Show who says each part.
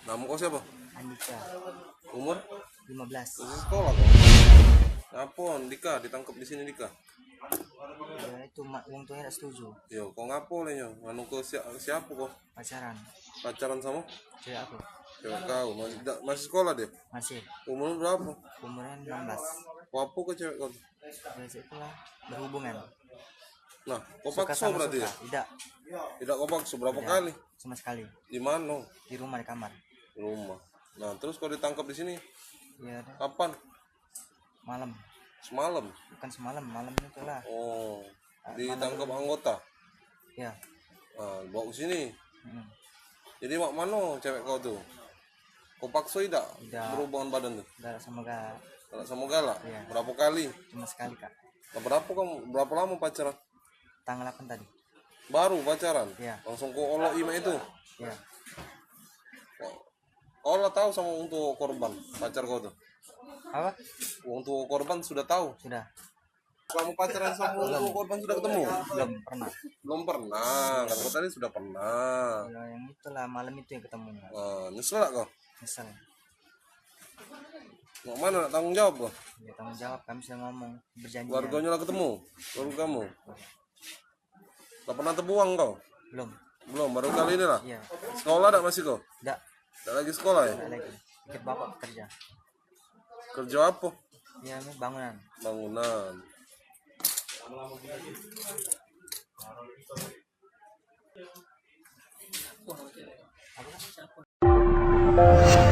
Speaker 1: Nama kau siapa?
Speaker 2: Andika,
Speaker 1: Umur?
Speaker 2: 15.
Speaker 1: Masih sekolah kok. Ngapon, Dika, ditangkap di sini Dika.
Speaker 2: Ya itu uang tuanya tidak setuju.
Speaker 1: Yo, kau ngapo le nyo? Anu ke siapa kok?
Speaker 2: Pacaran.
Speaker 1: Pacaran sama?
Speaker 2: Cewek aku.
Speaker 1: Cewek kau, masih sekolah dia?
Speaker 2: Masih.
Speaker 1: Umur berapa?
Speaker 2: Umurnya 16.
Speaker 1: Apa ke cewek kau?
Speaker 2: Ya itulah berhubungan.
Speaker 1: Nah, kau
Speaker 2: Suka
Speaker 1: paksa
Speaker 2: sama
Speaker 1: berarti
Speaker 2: suka.
Speaker 1: ya?
Speaker 2: Tidak.
Speaker 1: Tidak kau paksa berapa
Speaker 2: Tidak.
Speaker 1: kali?
Speaker 2: Sama sekali.
Speaker 1: Di mana?
Speaker 2: Di rumah di kamar.
Speaker 1: Rumah. Nah, terus kau ditangkap di sini?
Speaker 2: Ya
Speaker 1: Kapan?
Speaker 2: malam.
Speaker 1: Semalam.
Speaker 2: Bukan semalam, malam itulah.
Speaker 1: Oh, ditangkap anggota.
Speaker 2: Ya.
Speaker 1: Nah, bawa ke sini.
Speaker 2: Mm.
Speaker 1: Jadi mak mana cewek kau tuh? Kau paksa tidak
Speaker 2: Tidak.
Speaker 1: berhubungan badan tuh?
Speaker 2: Udah semoga
Speaker 1: Kalau sama galak?
Speaker 2: Iya.
Speaker 1: Berapa kali?
Speaker 2: cuma sekali kak.
Speaker 1: Nah, berapa lama pacaran?
Speaker 2: Tanggal 8 tadi.
Speaker 1: Baru pacaran?
Speaker 2: Iya.
Speaker 1: Langsung kau olok ima itu?
Speaker 2: Ya.
Speaker 1: Kau lah tahu sama untuk korban pacar kau tuh?
Speaker 2: Apa?
Speaker 1: Untuk korban sudah tahu?
Speaker 2: Sudah.
Speaker 1: Selama pacaran sama untuk korban sudah ketemu?
Speaker 2: Belum pernah.
Speaker 1: Belum pernah, kan kau tadi sudah pernah.
Speaker 2: Ya, yang itulah malam itu yang ketemu.
Speaker 1: Nyesel gak kau?
Speaker 2: Misal.
Speaker 1: Mau mana nak tanggung jawab kau?
Speaker 2: Ya tanggung jawab, kami sudah ngomong berjanji.
Speaker 1: Keluarganya lah ketemu? Keluarga kamu? Tak pernah terbuang kau?
Speaker 2: Belum.
Speaker 1: Belum, baru kali ini lah?
Speaker 2: Iya.
Speaker 1: Sekolah tak masih kau?
Speaker 2: Tidak.
Speaker 1: Tak lagi sekolah ya?
Speaker 2: Tidak lagi. Ikut bapak kerja.
Speaker 1: Kerja apa?
Speaker 2: Ya ini bangunan.
Speaker 1: Bangunan.
Speaker 2: Apa?